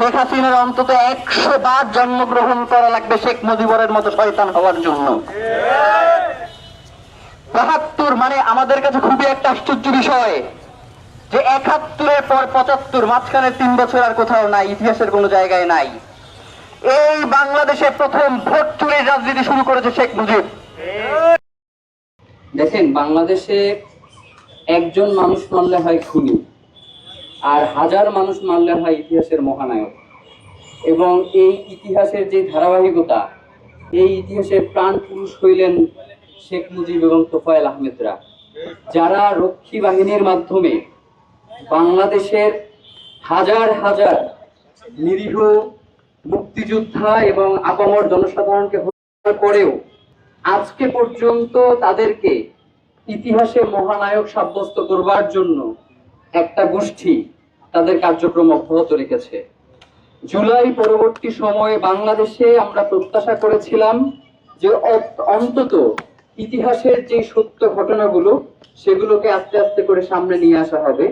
শেখ হাসিনার অন্তত 100 বার জন্মগ্রহণ করা লাগবে শেখ মুজিবুরের মতো শয়তান হওয়ার জন্য। ৭২ মানে আমাদের কাছে খুবই একটা আশ্চর্য বিষয় যে ৭১-এর পর ৭৫, মাঝখানে 3 বছর আর কোথাও নাই, ইতিহাসের কোনো জায়গায় নাই। এই বাংলাদেশে প্রথম ভোট চুরির রাজনীতি শুরু করেছে শেখ মুজিব। দেখেন, বাংলাদেশে একজন মানুষ মারলে হয় খুনি, আর হাজার মানুষ মারলে হয় ইতিহাসের মহানায়ক। এবং এই ইতিহাসের যে ধারাবাহিকতা, এই ইতিহাসের প্রাণ পুরুষ হইলেন শেখ মুজিব এবং তোফায়েল আহমেদরা, যারা রক্ষী বাহিনীর মাধ্যমে বাংলাদেশের হাজার হাজার নিরীহ মুক্তিযোদ্ধা এবং আপামর জনসাধারণকে হত্যা করেও আজকে পর্যন্ত তাদেরকে ইতিহাসে মহানায়ক সাব্যস্ত করবার জন্য একটা গোষ্ঠী তাদের কার্যক্রম অব্যাহত রেখেছে। জুলাই পরবর্তী সময়ে বাংলাদেশে আমরা প্রত্যাশা করেছিলাম যে অন্তত ইতিহাসের যে সত্য ঘটনাগুলো সেগুলোকে আস্তে আস্তে করে সামনে নিয়ে আসা হবে,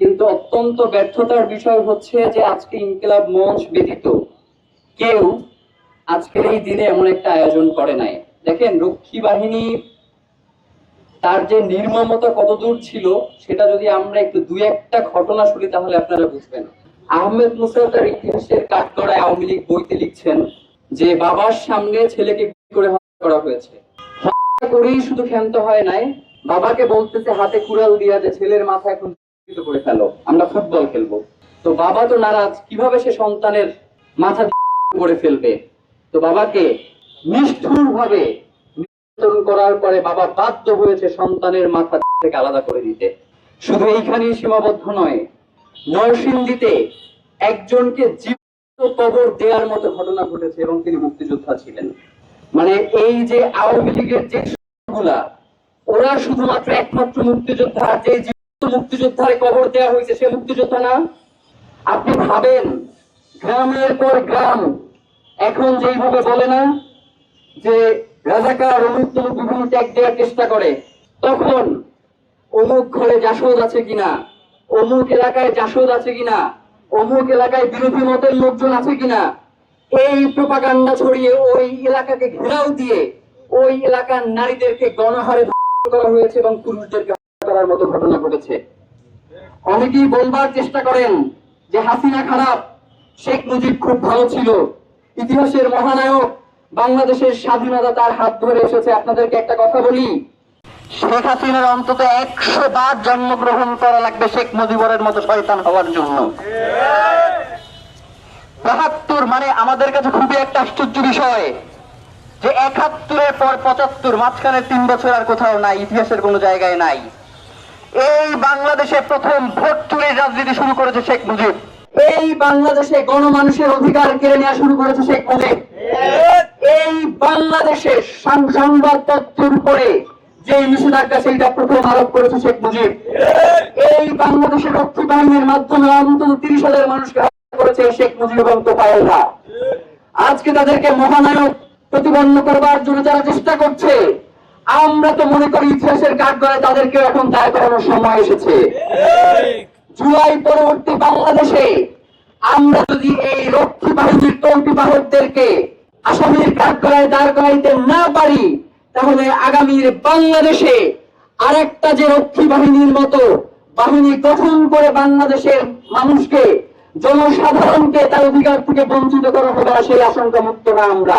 কিন্তু অত্যন্ত ব্যর্থতার বিষয় হচ্ছে যে আজকে ইনকিলাব মঞ্চ ব্যতীত কেউ আজকের এই দিনে এমন একটা আয়োজন করে নাই। দেখেন, রক্ষী বাহিনী তার যে নির্মমতা কতদূর ছিল সেটা যদি আমরা একটু দুই একটা ঘটনা শুনি তাহলে আপনারা বুঝবেন। আহমেদ মুসা তার ইতিহাসের কাঠগড়ায় আওয়ামী লীগ বইতে লিখছেন যে বাবার সামনে ছেলেকে করে হত্যা করা হয়েছে। হত্যা করেই শুধু ক্ষান্ত হয় নাই, বাবাকে বলতেছে হাতে কুড়াল দিয়া যে ছেলের মাথা এখন করে ফেলো, আমরা ফুটবল খেলবো। তো বাবা তো নারাজ, কিভাবে সে সন্তানের মাথা করে ফেলবে। তো বাবাকে নিষ্ঠুর ভাবে নির্যাতন করার পরে বাবা বাধ্য হয়েছে সন্তানের মাথা থেকে আলাদা করে দিতে। শুধু এইখানেই সীমাবদ্ধ নয়, নরসিংদীতে একজনকে জীবিত কবর দেওয়ার মতো ঘটনা ঘটেছে এবং তিনি মুক্তিযোদ্ধা ছিলেন। মানে এই যে আওয়ামী লীগের যে গুলা, ওরা শুধুমাত্র একমাত্র মুক্তিযোদ্ধা, যে জীবিত মুক্তিযোদ্ধারে কবর দেওয়া হয়েছে সে মুক্তিযোদ্ধা না। আপনি ভাবেন, গ্রামের পর গ্রাম এখন যেইভাবে বলে না যে রাজাকার অমুক তমুক বিভিন্ন ত্যাগ দেওয়ার চেষ্টা করে, তখন অমুক ঘরে জাসদ আছে কিনা, অমুক এলাকায় জাসদ আছে কিনা, অমুক এলাকায় বিরোধী মতের লোকজন আছে কিনা, এই প্রোপাগান্ডা ছড়িয়ে ওই এলাকাকে ঘেরাও দিয়ে ওই এলাকার নারীদেরকে গণহারে ধর্ষণ করা হয়েছে এবং পুরুষদেরকে হত্যা করার মতো ঘটনা ঘটেছে। অনেকেই বলবার চেষ্টা করেন যে হাসিনা খারাপ, শেখ মুজিব খুব ভালো ছিল, ইতিহাসের মহানায়ক, বাংলাদেশের স্বাধীনতা তার হাত ধরে এসেছে। আপনাদেরকে একটা কথা বলি, শেখ হাসিনার অন্তত 100 বার জন্মগ্রহণ করা লাগবে শেখ মুজিবুরের মতো শয়তান হওয়ার জন্য। ৭২ মানে আমাদের কাছে খুবই একটা আশ্চর্য বিষয় যে ৭১-এর পর ৭৫, মাঝখানে 3 বছর আর কোথাও নাই, ইতিহাসের কোনো জায়গায় নাই। এই বাংলাদেশে প্রথম ভোট চুরির রাজনীতি শুরু করেছে শেখ মুজিব। এই বাংলাদেশে গণমানুষের অধিকার কেড়ে নেওয়া শুরু করেছে শেখ মুজিব। এই বাংলাদেশের সংবাদপত্রের উপরে যে নিষেধাজ্ঞা সেইটা প্রথম আরোপ করেছে শেখ মুজিব। এই বাংলাদেশের রক্ষী বাহিনীর মাধ্যমে অন্তত 30,000 মানুষকে হত্যা করেছে শেখ মুজিব এবং তোফায়েলরা। আজকে তাদেরকে মহানায়ক প্রতিপন্ন করবার জন্য যারা চেষ্টা করছে, আমরা তো মনে করি ইতিহাসের কাঠগড়ায় তাদেরকে এখন দায় করানোর সময় এসেছে। জুলাই পরবর্তী বাংলাদেশে আমরা যদি এই রক্ষী বাহিনীর কৌটিবাহকদেরকে আসামির কাঠগড়ায় দাঁড় করাইতে না পারি, তাহলে আগামীর বাংলাদেশে আরেকটা যে রক্ষী বাহিনীর মতো বাহিনী গঠন করে বাংলাদেশের মানুষকে, জনসাধারণকে তার অধিকার থেকে বঞ্চিত করা হবে, সেই আশঙ্কা মুক্ত না আমরা।